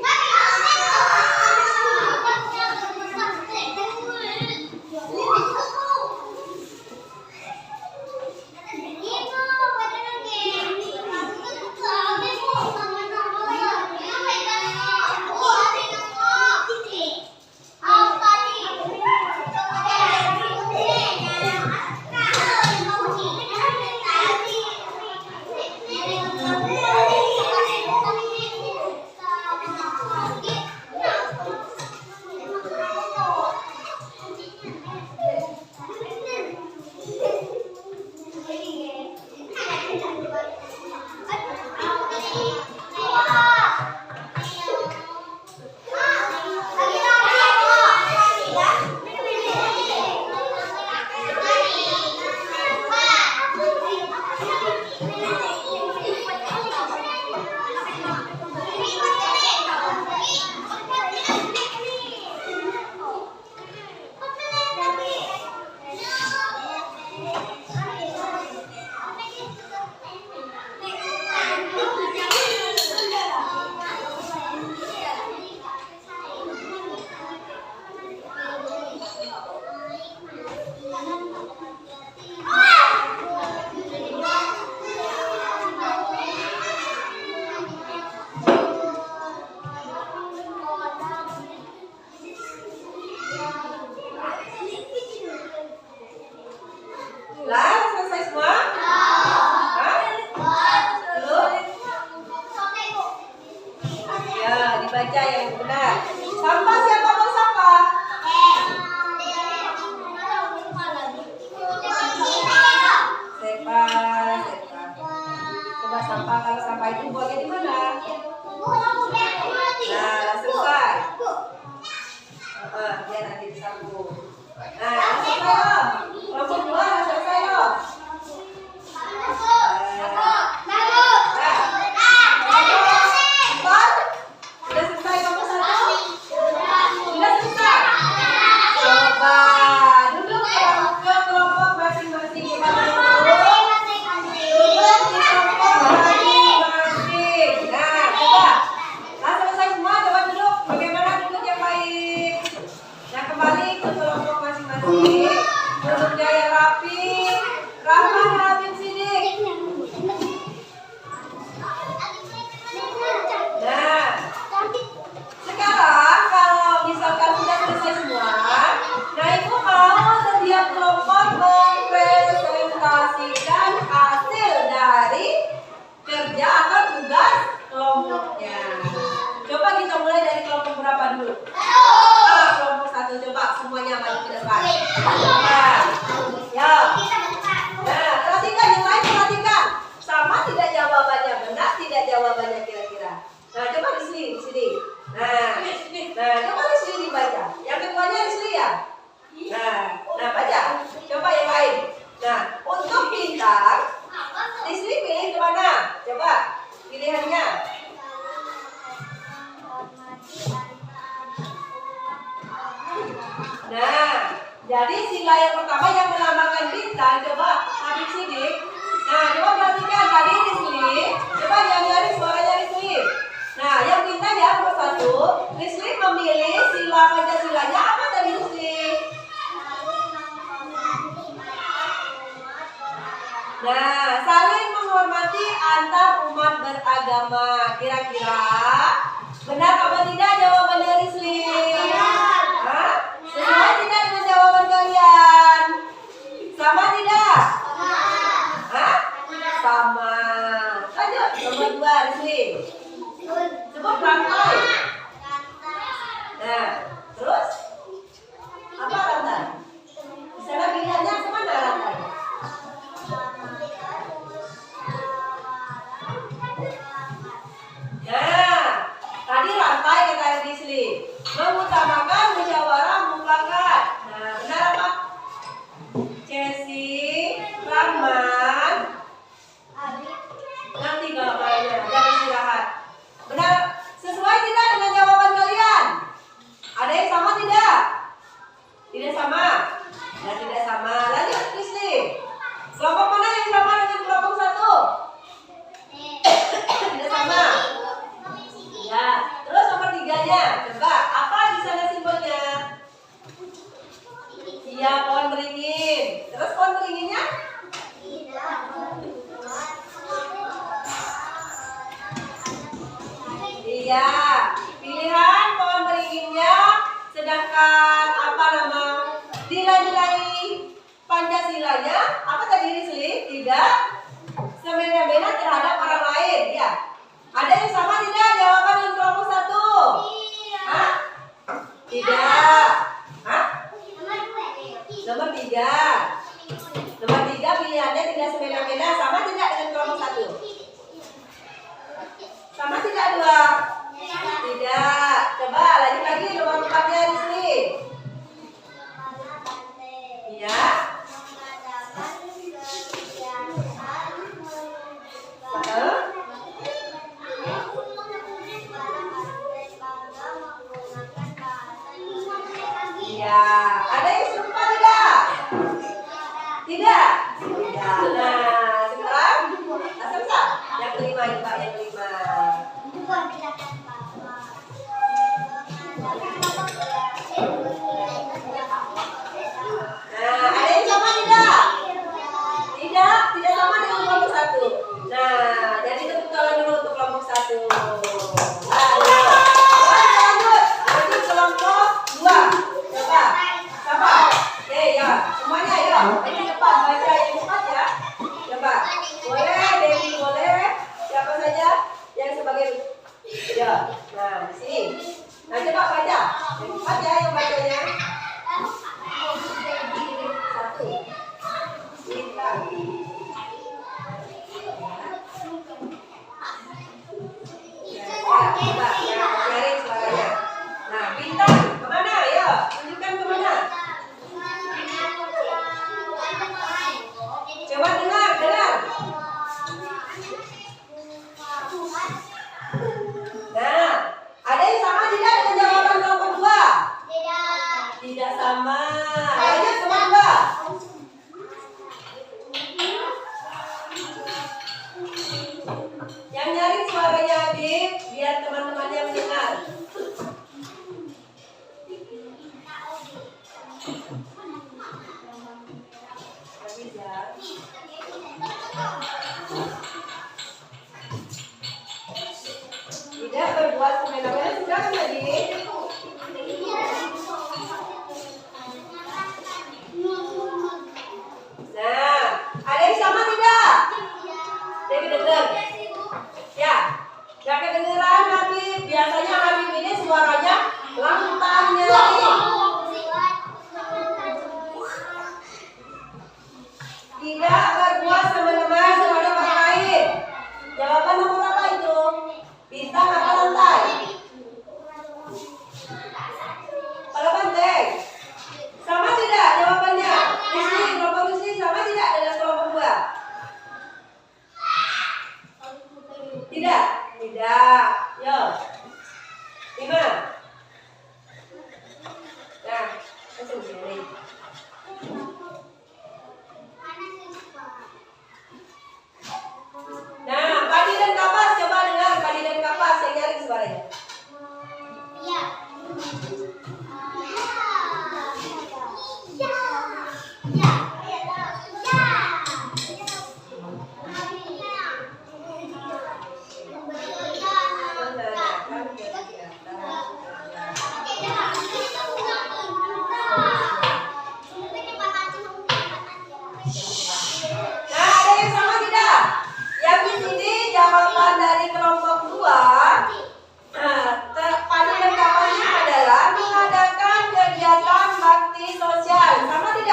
itu buangnya di mana? Bu, aku biar mati. Nah, selesai. Biar nanti disambung. Nah, selesai loh. Kelompok 2 selesai loh. Sudah selesai kelompok 1? Sudah selesai. Coba duduk ke kelompok masing-masing. Kita duduk. Duduk di kelompok masing-masing. Nah, coba. Nah, selesai semua. Coba duduk. Bagaimana duduk yang baik? Nah, kembali ke kelompok masing-masing. Duduknya yang rapi. Rahman, Habib, Sidik. Nah, sekarang kalau misalkan sudah selesai semua, nah ibu mau setiap kelompok mempresentasikan hasil dari kerja atau tugas kelompoknya. Coba kita mulai dari kelompok berapa dulu? Kelompok 1, coba semuanya maju ke depan. Nah, ya. Nah, perhatikan yang lain, perhatikan. Sama tidak jawabannya, benar tidak jawabannya kira-kira. Nah, coba di sini. Nah, coba di sini dibaca. Yang keduanya di sini ya. Nah, baca. Coba yang lain. Nah, untuk bintang, di sini pilih kemana? Coba pilihannya. Nah, jadi sila yang pertama yang melambangkan bintang, coba Habib Sidik. Nah, coba perhatikan tadi di sini. Coba yang nyari suaranya di sini. Nah, yang bintang ya nomor 1. Risli memilih sila Pancasilanya apa tadi Risli? Nah, saling menghormati antar umat beragama. Kira-kira benar apa tidak jawabannya Risli? Hah? Sesuai tidak dengan jawaban kalian? Sama tidak? Hah? Sama. Lanjut, nomor 2 Risli. Sebut rantai. Nah, terus apa rantai? Di sana pilihannya kemana rantai? Nah, tadi rantai kata Risli mengutamakan musyawarah mufakat. Nah, benar apa? Cesi, Rahman, nanti kalau banyak jangan istirahat. Benar, sesuai tidak dengan jawaban kalian? Ada yang sama tidak? Tidak sama. Nah, tidak sama. Lanjut, Risli. Kelompok mana yang sama dengan kelompok 1? Tidak sama. Ya, terus nomor 3-nya. Coba, apa di sana simbolnya? Iya, pohon beringin. Terus pohon beringinnya? Iya, pilihan pohon beringinnya. Sedangkan apa nama nilai-nilai Pancasilanya? Apa tadi Risli? Tidak semena-mena terhadap orang lain. Ya, ada yang sama tidak jawaban dengan kelompok 1? Hah? Tidak. Hah? Nomor 3. Nomor 3 pilihannya tidak semena-mena. Sama tidak dengan kelompok 1? Sama tidak 2? Tidak. Coba lanjut lagi nomor 4-nya di sini. Iya. Iya. Ada yang serupa tidak? Tidak. Tidak. Nah, sekarang selesai. Yang kelima, coba yang kelima. Nah, ada yang sama tidak? Tidak, tidak sama dengan kelompok 1. Nah, jadi tepuk tangan dulu untuk kelompok 1. Lanjut, lanjut kelompok 2. Coba, siapa? Oke, ya, semuanya ya. Ini cepat baca yang cepat ya. Coba, boleh, Dewi boleh. Siapa saja yang sebagai ya. Nah, di sini. Nah, coba baca. Yang cepat ya yang bacanya. 1. Bintang.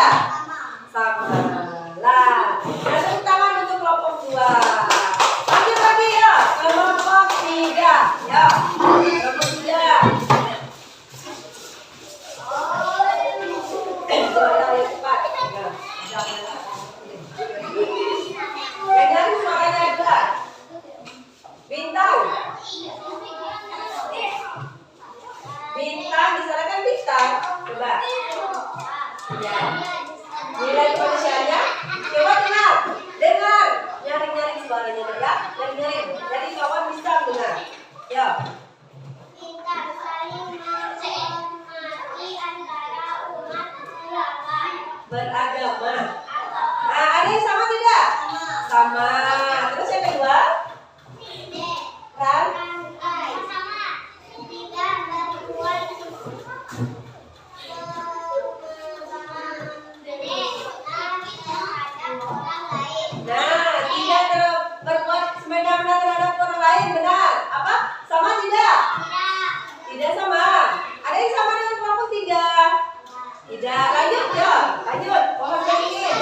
tidak? Sama. Lah, nah, tepuk tangan untuk kelompok 2. Lanjut lagi ya, kelompok 3. Ya, kelompok 3. Ayo cepat. Yang nyari suaranya ada. Bintang. Bintang, di sana kan bintang. Coba. Ya. Nilai kemanusiaannya. Coba dengar. Dengar. Nyaring-nyaring suaranya ya. Nyaring-nyaring. Jadi kawan bisa dengar. Ya. Kita saling menghormati antara umat Beragama. Nah, ada yang sama tidak? Sama. Terus yang kedua? Kan? Nah, tidak berbuat semena-mena terhadap orang lain, benar? Apa? Sama tidak? Tidak sama. Ada yang sama dengan kelompok 3? Tidak. Lanjut ya. Lanjut. Pohon beringin.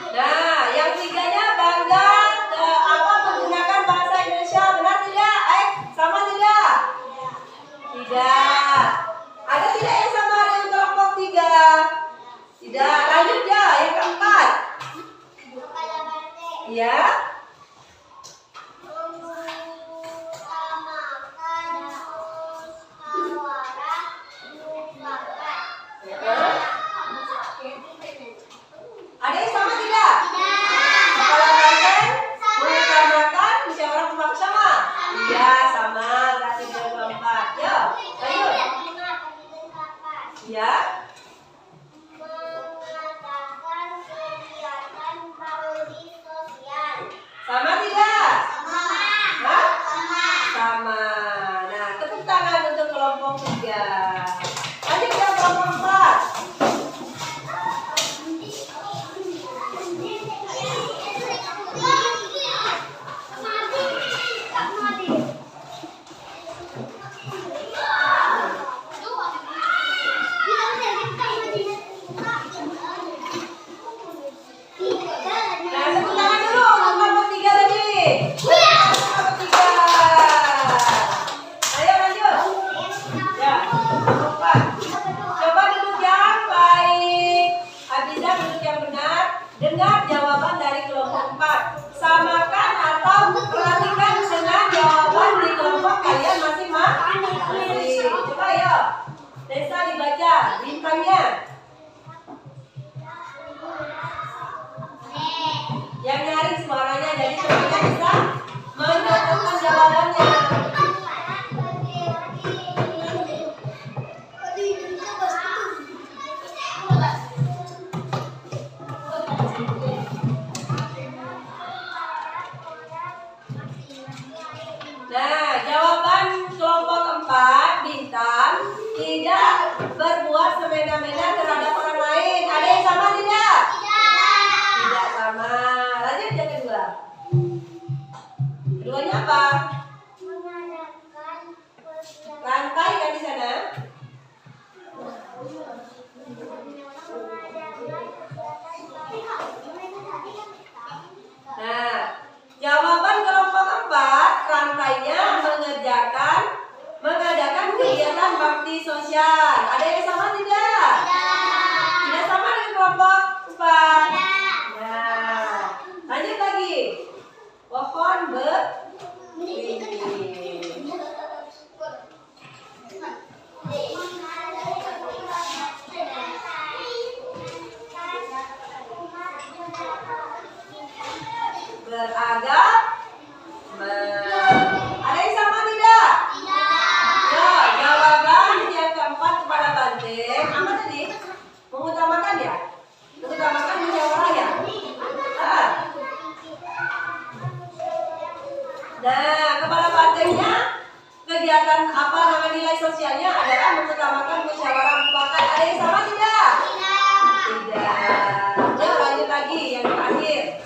Nah, yang 3-nya bangga menggunakan bahasa Indonesia, benar tidak? Sama tidak? Tidak. Ada tidak yang sama dengan kelompok 3? Tidak. Lanjut ya, yang keempat. Ya. Ada yang sama tidak? Kepala banteng mengutamakan musyawarah mufakat sama? Iya, sama. Berarti yang keempat. Ya, lanjut. Ya. Sama tidak? Hah? Sama. Nah, tepuk tangan untuk kelompok 3. Lanjut ya kelompok 4. Nah, tepuk tangan dulu untuk kelompok 3 tadi. Kelompok 3. Ayo lanjut. Ya, kelompok 4. Coba duduk yang baik. Abiza duduk yang benar. Dengar jawaban dari kelompok 4. Samakan atau perhatikan dengan jawaban di kelompok kalian masing-masing. Coba ya. Desa dibaca bintangnya. Yang nyari suaranya, jadi semuanya bisa menentukan jawabannya. Nah, jawaban kelompok 4 bintang, tidak berbuat semena-mena terhadap orang lain. Ada yang sama tidak? Tidak sama. Lanjut yang kedua. Keduanya apa? Rantai kan di sana? Nah, jawaban kelompok 4 rantainya mengadakan kegiatan bakti sosial. Ada yang sama tidak? Tidak sama dengan kelompok 4. Nah, lanjut lagi. Pohon beringin. Beragam. Ada yang sama tidak? Ya, jawaban yang keempat kepala banteng apa tadi? Mengutamakan ya? Mengutamakan musyawarah ya? Nah, kepala bantengnya kegiatan apa nama nilai sosialnya adalah mengutamakan musyawarah mufakat. Ada yang sama tidak? Tidak. Ya, lanjut lagi yang terakhir.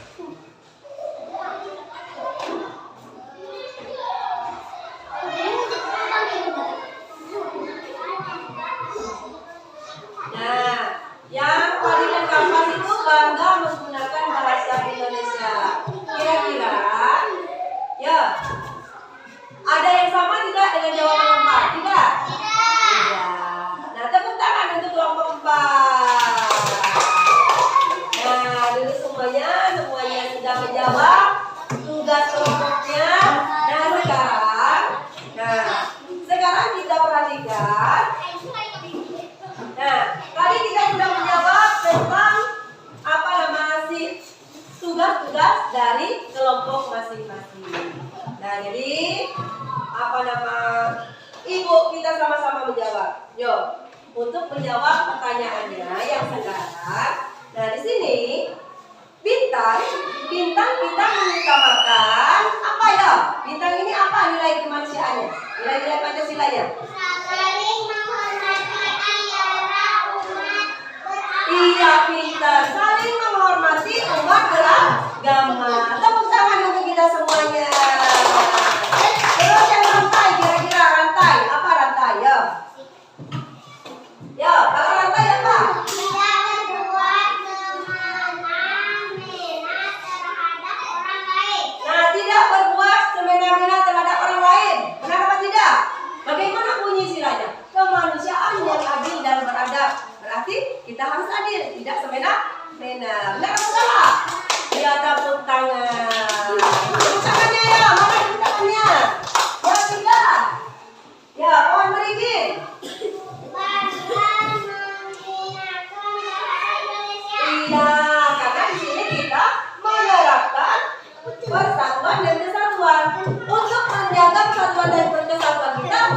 apa nama Ibu, kita sama-sama menjawab. Yo, untuk menjawab pertanyaannya yang sekarang. Nah, di sini bintang mengutamakan apa ya? Bintang ini apa nilai kemanusiaannya? Nilai-nilai Pancasilanya? Saling menghormati antara umat beragama. Iya, pintar. Saling menghormati umat beragama. Tepuk tangan untuk kita semuanya. Terus yang rantai, kira-kira rantai. Apa rantai? Ya. Ya, apa rantai apa? Tidak berbuat semena-mena terhadap orang lain. Nah, tidak berbuat semena-mena terhadap orang lain. Benar apa tidak? Bagaimana bunyi silanya? Kemanusiaan yang adil dan beradab. Berarti kita harus adil, tidak semena-mena. Benar atau salah? Ya, tepuk tangan. Tepuk tangannya ya, mana tepuk tangannya? Ya, tidak. Ya, pohon berizin. Bangga menggunakan bahasa Indonesia. Iya, karena di sini kita menerapkan persatuan dan kesatuan. Untuk menjaga persatuan dan kesatuan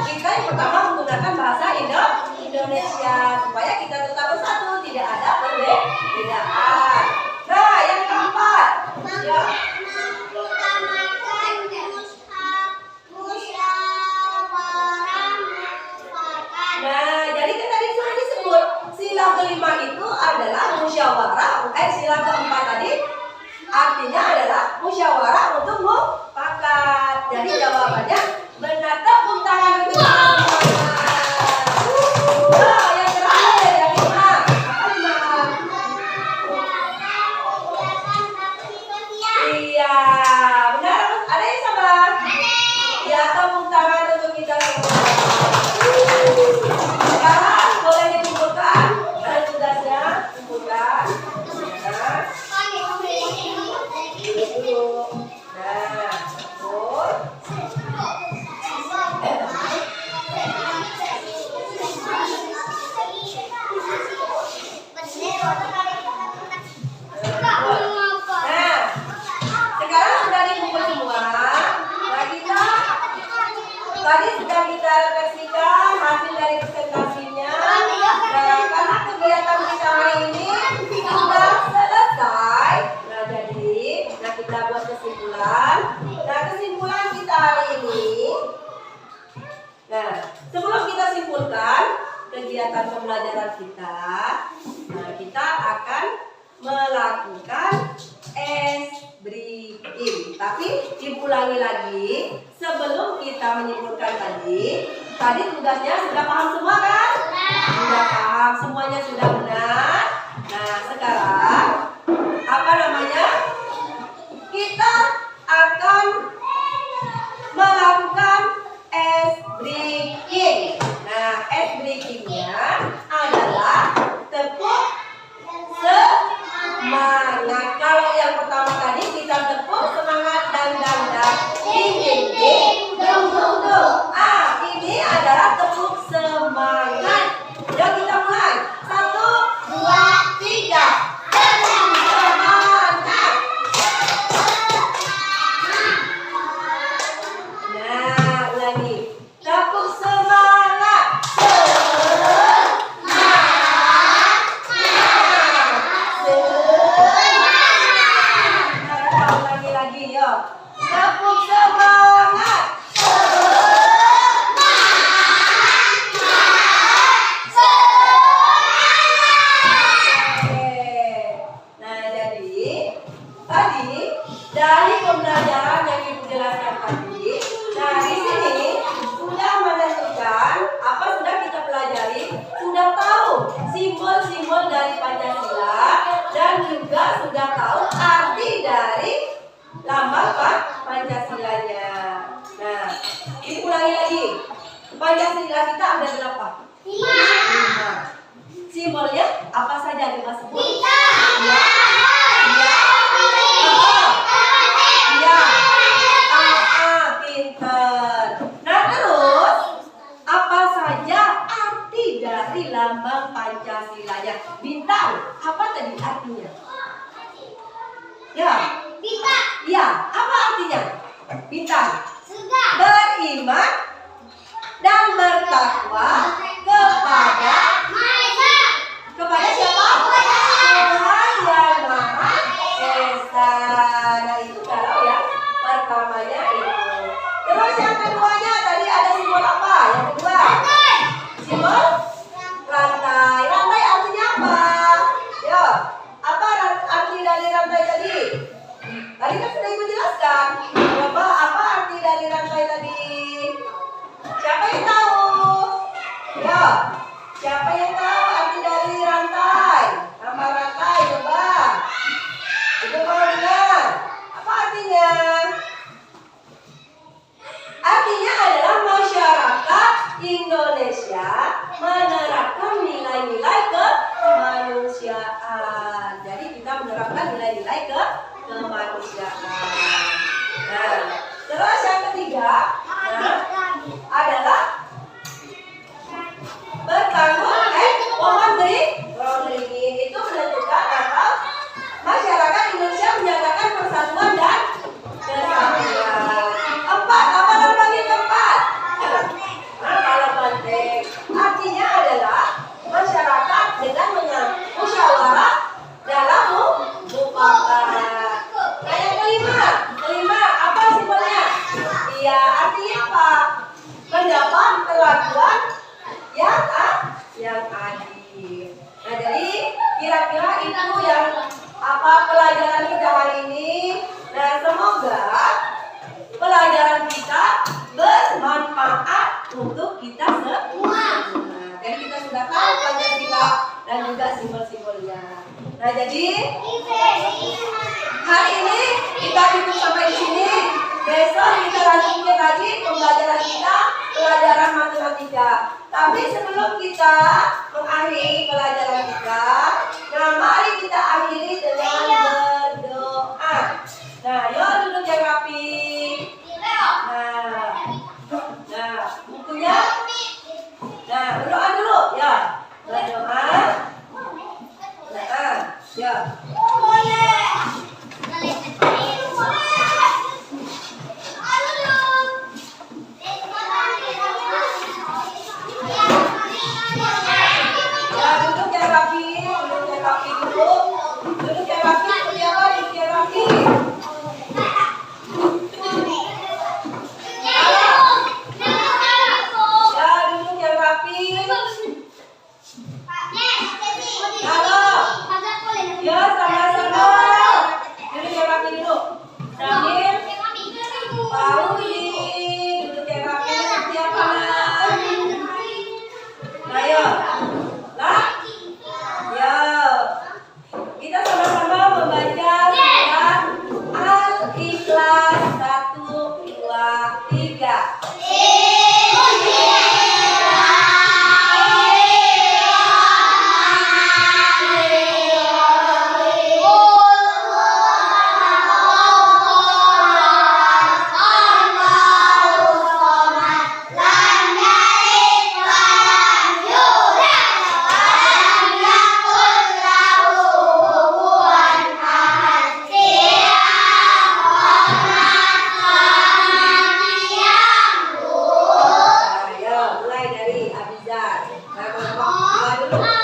kita yang pertama menggunakan bahasa Indonesia supaya kita tetap bersatu, tidak ada perbedaan. Nah, yang keempat, ya. Mengutamakan musyawarah mufakat. Nah, jadi kan tadi sudah disebut sila kelima itu adalah musyawarah. Sila keempat tadi artinya adalah musyawarah untuk mufakat. Jadi jawabannya benar. Tepuk tangan untuk teman-teman. Nah, yang terakhir yang kelima. Apa lima? Iya, benar. Ada yang sabar? Ya, tepuk tangan untuk kita semua. Sekarang boleh dikumpulkan tugasnya, kumpulkan. Nah, dulu. Nah, betul. Nah, sekarang sudah dikumpul semua. Nah, kita tadi sudah kita refleksikan hasil dari presentasinya. Nah, karena kegiatan kita hari ini sudah selesai. Nah, jadi, kita buat kesimpulan. Nah, kesimpulan kita hari ini. Nah, sebelum kita simpulkan kegiatan pembelajaran kita, nah, kita akan melakukan breaking. Tapi diulangi lagi sebelum kita menyimpulkan tadi tugasnya sudah paham semua kan? Sudah paham, semuanya sudah benar. Nah, sekarang apa namanya? Kita akan melakukan breaking. Nah, breakingnya adalah tepuk semangat. Kalau yang pertama tadi kita tepuk semangat dan ding ding ding dung dung dung. Ini adalah tepuk semangat. Yuk kita mulai. 1, 2, 3. Semangat. Nah, ulangi. Tepuk semangat. Lagi yuk. Tepuk semangat. Nah, jadi tadi dari pembelajaran yang Ibu jelaskan tadi, nah di sini sudah menentukan apa sudah kita pelajari, sudah tahu simbol-simbol dari Pancasila dan juga sudah tahu arti dari lambang Pancasilanya. Nah, diulangi lagi. Pancasila kita ada berapa? 5. Simbolnya apa saja kita sebut? Ya. Ya. Pinter. Nah, terus apa saja arti dari lambang Pancasilanya? Bintang. Apa tadi artinya? Ya. Bintang. Ya, apa artinya? Bintang. Surga. beriman dan bertakwa kepada siapa? Tuhan yang Maha Esa. Nah itu kalau yang pertamanya itu. Terus yang keduanya tadi ada simbol apa? Yang kedua simbol rantai. Rantai artinya apa? Yo, apa arti dari rantai tadi? Tadi kan sudah ibu jelaskan. Coba apa arti dari rantai tadi? Siapa yang tahu? Yo, siapa yang tahu arti dari rantai? Nama rantai coba. Itu mau dengar. Apa artinya? Artinya adalah masyarakat Indonesia menerapkan nilai-nilai kemanusiaan. Jadi kita menerapkan nilai-nilai kemanusiaan. Nah, terus yang ketiga, adalah bertanggung pohon beringin itu menentukan atau masyarakat Indonesia menyatakan persatuan dan kesatuan. Empat, apa lagi keempat? Nah, kalau penting artinya adalah masyarakat dengan musyawarah dalam mufakat. Nah, yang kelima apa simbolnya? Iya, artinya apa? Pendapat perlakuan yang adil. Nah, jadi kira-kira itu yang apa pelajaran kita hari ini. Nah, semoga pelajaran kita bermanfaat untuk kita semua. Nah, jadi kita sudah tahu Pancasila dan juga simbol-simbolnya. Nah, jadi hari ini kita cukup sampai di sini. Besok kita lanjutkan lagi pembelajaran kita, pelajaran matematika. Tapi sebelum kita mengakhiri pelajaran kita, nah mari kita akhiri dengan berdoa. Nah, yuk duduk yang rapi. Nah, bukunya. Nah, berdoa dulu ya. Berdoa. Nah, ya. Duduk yang rapi dulu. Duduk yang rapi, seperti apa? Duduk yang rapi. Ya, duduk yang rapi. Halo. Ya, sama-sama. Duduk yang rapi dulu. Sambil Pauli. Duduk yang rapi seperti apa? Nah, yuk. Lah. Ya. Kita sama-sama membaca surat Al-Ikhlas 1, 2, 3. Ayo, mulai dari Abizar. Nah, dulu.